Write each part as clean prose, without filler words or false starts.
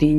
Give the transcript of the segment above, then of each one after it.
3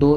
2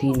3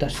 10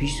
20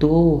2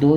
2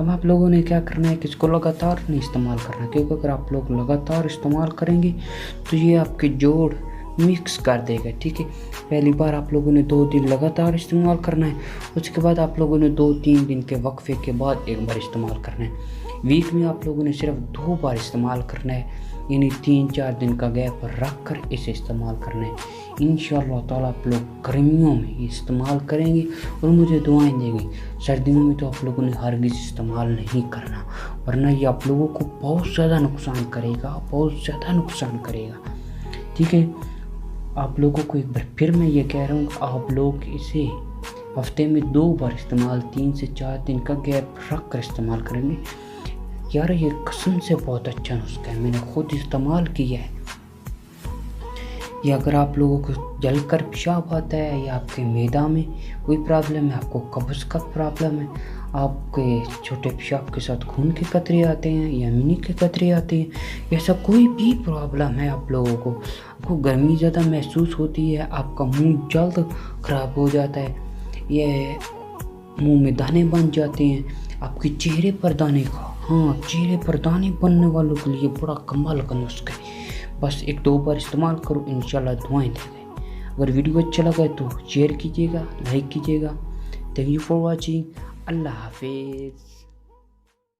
अब आप लोगों ने क्या करना है कि इसको लगातार नहीं इस्तेमाल करना, क्योंकि अगर आप लोग लगातार इस्तेमाल करेंगे तो ये आपके जोड़ मिक्स कर देगा, ठीक है। पहली बार आप लोगों ने 2 दिन लगातार इस्तेमाल करना है, उसके बाद आप लोगों ने 2-3 दिन के वक्फे के बाद एक बार इस्तेमाल करना है। वीक में आप लोगों ने सिर्फ 2 बार इस्तेमाल करना है, यानी 3-4 दिन का गैप रख कर इसे इस्तेमाल करना है। इंशाअल्लाह ताला आप लोग गर्मियों में इस्तेमाल करेंगे और मुझे दुआएं देंगे। सर्दियों में तो आप लोगों ने हरगिज़ इस्तेमाल नहीं करना, वरना ये आप लोगों को बहुत ज़्यादा नुकसान करेगा, बहुत ज़्यादा नुकसान करेगा, ठीक है। आप लोगों को एक बार फिर मैं ये कह रहा हूँ, आप लोग इसे हफ्ते में 2 बार इस्तेमाल, 3 से 4 दिन का गैप रख कर इस्तेमाल करेंगे। यार ये कसम से बहुत अच्छा नुस्खा है, मैंने खुद इस्तेमाल किया है। ये अगर आप लोगों को जलकर पेशाब आता है या आपके मैदा में कोई प्रॉब्लम है, आपको कब्ज़ का प्रॉब्लम है, आपके छोटे पेशाब के साथ खून के कतरे आते हैं या मिनी के कतरे आते हैं, ऐसा कोई भी प्रॉब्लम है आप लोगों को, आपको गर्मी ज़्यादा महसूस होती है, आपका मुंह जल्द ख़राब हो जाता है, ये मुंह में दाने बन जाते हैं, आपके चेहरे पर दाने चेहरे पर दाने बनने वालों के लिए बड़ा कमाल का नुस्खा है। बस 1-2 बार इस्तेमाल करो, इंशाल्लाह दुआएं देंगे। अगर वीडियो अच्छा लगा तो शेयर कीजिएगा, लाइक कीजिएगा। Thank you for watching. अल्लाह हाफिज़।